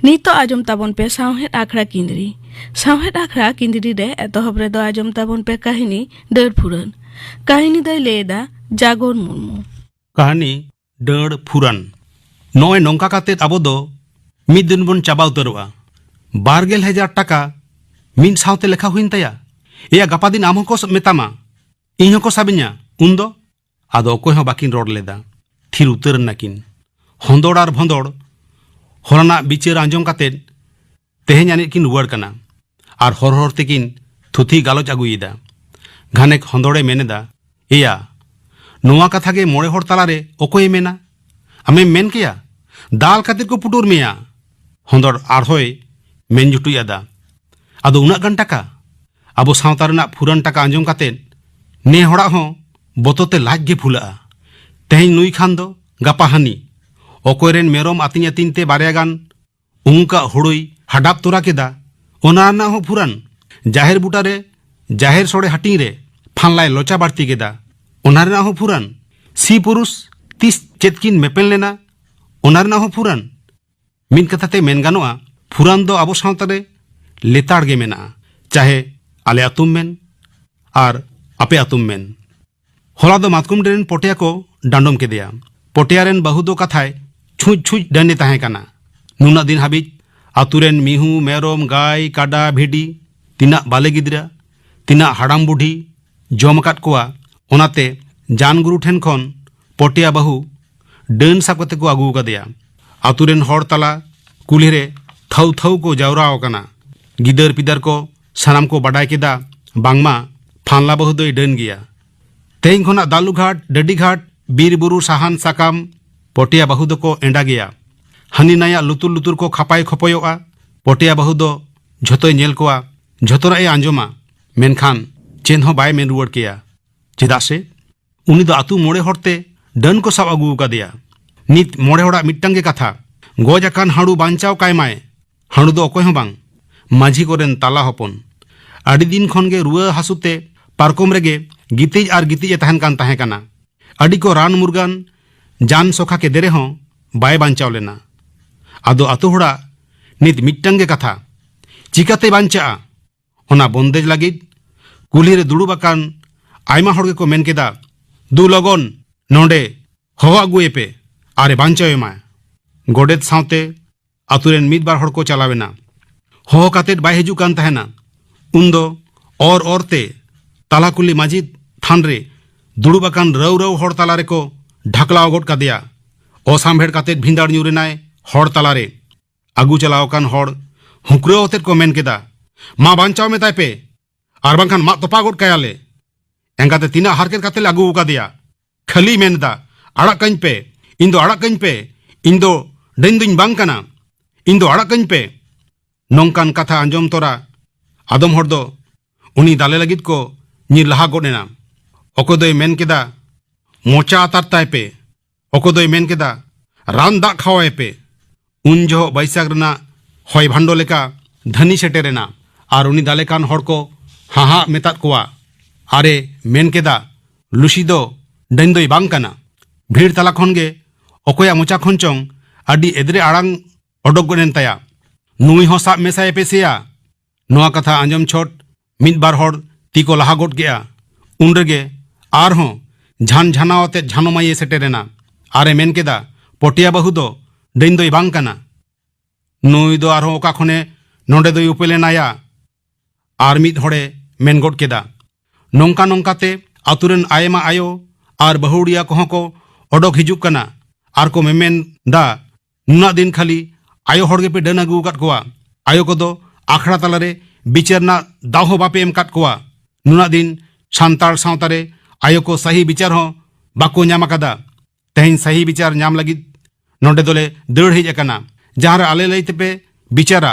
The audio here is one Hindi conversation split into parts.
नीतो आजम ताबन पे सावहेद आखड़ा किंदरी। सावहेद आखड़ा किंदरी रे एतहब रे दो आजम ताबन पे कहानी डर फुरन। कहानी दो लेदा जागोर मुर्मू। कहानी डर फुरन नोए नोंका काते आबो दो मिद दिन बन चाबा उतरवा 12,000 टाका मिन सावते लेखा हुइन तया एया गापा दिन आम हको मेतामा इन हको साबिnya उन्दो आदो अकोय हो बाकिन रोड लेदा थिर उतर नाकिन होंदोड़ आर भोंदोड़ होराना बिचार आंजम काते तेहेन आनित किन रुवाड़ कना आर हर हर तेकिन थुथि गालोच आगुयेदा घानेक होंदोड़े मेनेदा एया नोआ कथा गे मोड़े हर तालारे अकोय मेना आमे मेन केया दाल खातिर को पुटुर मेया होंदोड़ आरहोय मेन जुटुयादा आदो उना गन टाका आबो सावता रेना फुरन टाका आंजम काते ने हड़ा हो बतोते लाज गे फुला तेहेन नुई खान दो गापा हानी अकोयरेन मेरम आतिन आतिन ते बारया गान उंका हुड़ुई हाडाप तोरा केदा ओना ना हो फुरन जाहेर बुटारे जाहेर सोड़े हटिंग रे फानलाय लोचा बाड़ती केदा ओना रेना हो फुरन सी पुरुष 30 चेतकिन मेपेल लेना ओना रेना हो फुरन मिन कथाते मेन गानोआ फुरन दो आबो सावतारे लेताड़ गे मेना चाहे आले आतुम मेन आर आपे आतुम मेन होला दो मातकुम डेन पोटिया को डांडोम केदेया पोटियारेन बहु दो कथाय छुज छुज डंडे ताहे काना नुना दिन हाबिज आतुरेन मिहू मेरम गाय काडा भिडी तिना बाले गिद्रा तिना हाड़ाम बुढ़ी जमकात कोआ ओनाते जान गुरु ठेन खन पोटिया बहु डन साब कते को आगु कादेया आतुरेन हर तला कुलीरे थाउ थाउ को जावराव काना गिदर पिदर को सानाम को बाडाय केदा बांगमा फानला बहु दोय डन गिया तेहिं खना दालू घाट डडी घाट बीर बुरु साहान साकाम पोटिया बहु दो को एंडा गया हानी नाया लुतुर लुतुर को खापाय खपयोआ पोटिया बहु दो झोतोय नेल कोआ झोतोरा ए आंजमा मेनखान चेन हो बाय मेन रुवाड़ केया चेदा से उनी दो आतु मोड़े हरते डन को साब आगु कादेया नित मोड़े हड़ा मिट्टांग गे कथा गज आकान हाड़ू बांचाव कायमाय हाड़ू दो अकोय हो बांग माझी कोरेन ताला हपन आड़ी दिन खन गे रुआ हासुते पारकोम रेगे गितिज आर गितिज तहन कान ताहे काना आड़ी को रान मुरगान जान सोखा के देरे हों बाय बांचाव लेना आदो आतु हड़ा नित मिट्टांग गे कथा चिकाते बांचा ओना बंदेज लागिद कुली रे दुड़ुब आकान आयमा हड़ गे को मेन केदा दु लगन नोंडे हो आगुए पे आरे बांचाव एमा गोडेत सावते आतुरेन मिद बार हड़ को चलावेना हो कातेट बाय हिजु कान तहना उन्दो और औरते ताला कुली माझी थान रे दुड़ुब आकान रव रव हड़ तालारे को ढाकलाव गोट कादेया असामभेड़ कातेट भिंदाड़ ᱧᱩᱨᱮᱱᱟᱭ हड़ तालारे आगु चलाव कान हड़ हुकराव अतेट को मेन केदा मा बांचाव मेताय पे आर बांखान मा तोपा गोट कायाले एंगाते तिना हारकेट कातेल आगु कादेया खाली मेनदा आड़ा कኝ पे इन दो आड़ा कኝ पे इन दो डैन दुñ बांग काना इन दो आड़ा कኝ पे नोंकान कथा आंजम तोरा आदम हड़ दो उनी दाले लगित को ᱧᱤᱨ लाहा गोडेना अको दोय मेन केदा मोचा आतार ताय पे अको दोय मेन केदा रान दाग खावाय पे उन जो बैसाख रना हय भांडो लेका धनी सेटेरेना आर उनी दाले कान हड़ को हाहा मेतात कोआ आरे मेन केदा लुसी दो डैन दोय बांग काना भीड़ तला खन गे अकोया मोचा खन चोंग आडी एदरे आड़ांग अडोक गोडेन ताया नुई हो साब मेसाय पे सेया नोआ कथा आंजम छोट मिद बार हड़ ती को लाहा गोट गया उन रेगे आर हों झान झानावते झानोमाये सेटेरेना आरे मेन केदा पोटिया बहु दो डैन दोय बांग काना नुई दो आर हों ओका खने नोंडे दोय उपेलेनाया आर मिद हड़े मेन गोट केदा नोंका नोंकाते आतुरेन आयमा आयो आर बहुड़िया कोहों को ओडोक हिजुक काना आर को मेमेन दा नुना दिन खाली आयो हड़ गेपे डन आगु काट कोआ आयो को दो आखड़ा तालारे बिचारना दाहो बापे एम काट कोआ नुना दिन सान्ताड़ सावतारे आयो को सही विचार हो बाको ᱧᱟᱢ आकादा तेहेन सही विचार ᱧᱟᱢ लगिद नोंडे दोले दड़ हेज आकाना जहां आले लैते पे विचारा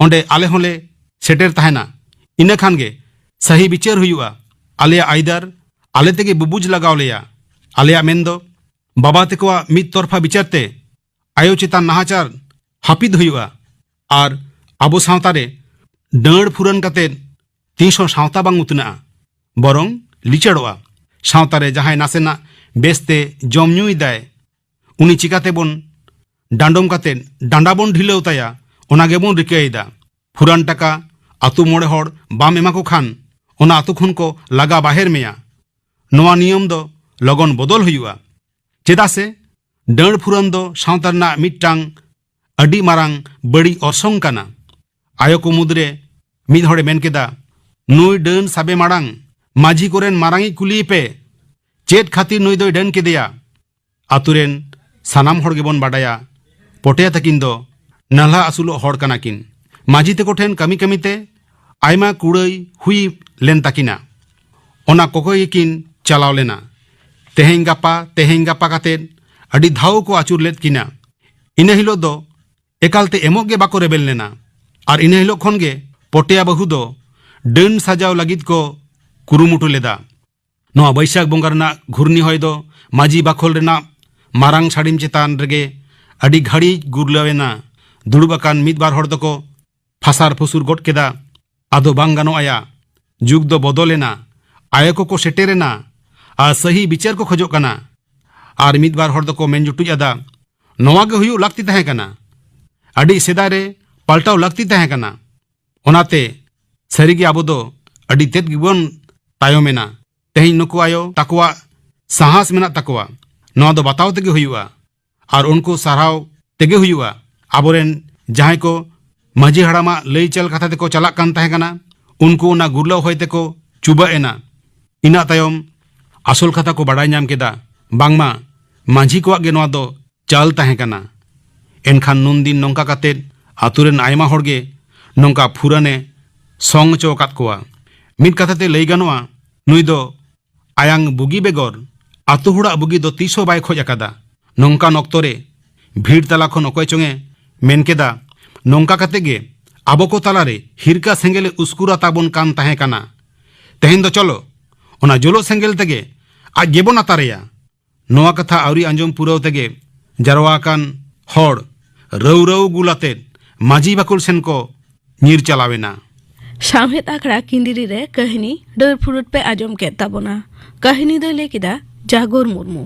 ओंडे आले होले सेटेर ताहेना इना खान गे सही विचार हुयुआ आलेया आइदार आले तेगे बुबुज लगाव लेया आलेया मेन दो बाबा तेकोआ मिद तरफा विचारते आयो चेतान नाहाचार हापिद हुयुआ आर आबो सावतारे डड़ फुरन काते तीसो सावता बांग उतना बरंग लिचाड़ोआ सावतारे जहां नासेना बेस्ते जम ᱧᱩᱭ दाय उनी चिकाते बन डांडोम काते डांडा बन ढिलाव ताया ओना गेबोन रिकायदा फुरान टाका आतु मोड़े हड़ बाम एमा को खान ओना आतु खन को लगा बाहेर मेया नोआ नियम दो लगन बदल हुआ चेदा से डांड फुरान दो सावता रना मिदटांग अडी मारांग बड़ी अर्सों काना आयो को मुद्रे मिद हड़े मेन केदा नुई डान साबे मारांग माझी कोरेन मारांगी कुली पे चेत खातिर नुई दो डान केदेया आतुरेन सानाम हड़ गेबोन बाडाया पोटेया तकिन दो नाल्हा आसुलो हड़ कानाकिन माझी तेको ठेन कमी कमीते आयमा कुड़ाई हुई लेन ताकिना ओना कोकोय किन चलाव लेना तेहें गापा कातेन अडी धाव को आचुर लेद किना इना हिलो दो एकालते एमोग गे बाको रेबेल लेना और इना हिलो खन गे पोटेया बहु दो डान साजाव लगित को कुरुमुटु लेदा नोआ बैशाख बोंगा रना घुरनी होय दो माझी बाखोल रेना मारांग साड़ीम चेतान रेगे अडी घड़ी गुरलावेना दुड़ुबाकान मिदबार हड़ दको फासार फुसुर गोट केदा आदो बांग गानो आया जुग दो बदलेना आयो को सेटेरेना आ सही विचार को खोजो कना और मिदबार हड़ दको मेन जुटुज आदा नोआ गे हुयु लाक्ति तहे कना अडी सेदाय रे पाल्टाव लाक्ति तहे कना ओनाते सरीगे आबो दो अडी तेद गिबोन तायमेना तेहिं नुकु आयो ताकुआ साहस मेना ताकुआ नोआ दो बताव तेगे हुयुआ और उनको साराव तेगे हुयुआ आबोरेन जहां को माझी हड़ामा लई चल कथा तेको चलाक कान तहे कना उनको ना गुरलाव होय तेको चुबा एना इना तायम आसल कथा को बाडाय नाम केदा बांगमा माझी को गे नोआ दो चाल तहे कना एनखान नुन दिन नोंका काते आतुरेन आयमा हड़गे नोंका फुराने संग चो कात कोआ मिद कथाते लई गानोआ नुई दो आयांग बुगी बेगर आतु हुड़ा बुगी दो तीसो बाय खोज अकादा नोंका नक्तरे भीड़ तला खन अकय चोंगे मेन केदा नोंका काते गे आबो को तालारे हिरका सेंगेले उस्कुरा ताबोन कान तहे काना तेहेन दो चलो ओना जोलो सेंगेल तेगे आज गेबोन अतारेया नोआ कथा आवरी आंजम पुराव तेगे जारवा कान हड़ रौ रौ गुलाते माझी बाकुल सेन को नीर चलावेना सावहेद आखड़ा किंदिरी रे कहानी डर फुरुट पे आजम के ताबोना कहानी दो ले केदा जागोर मुर्मू।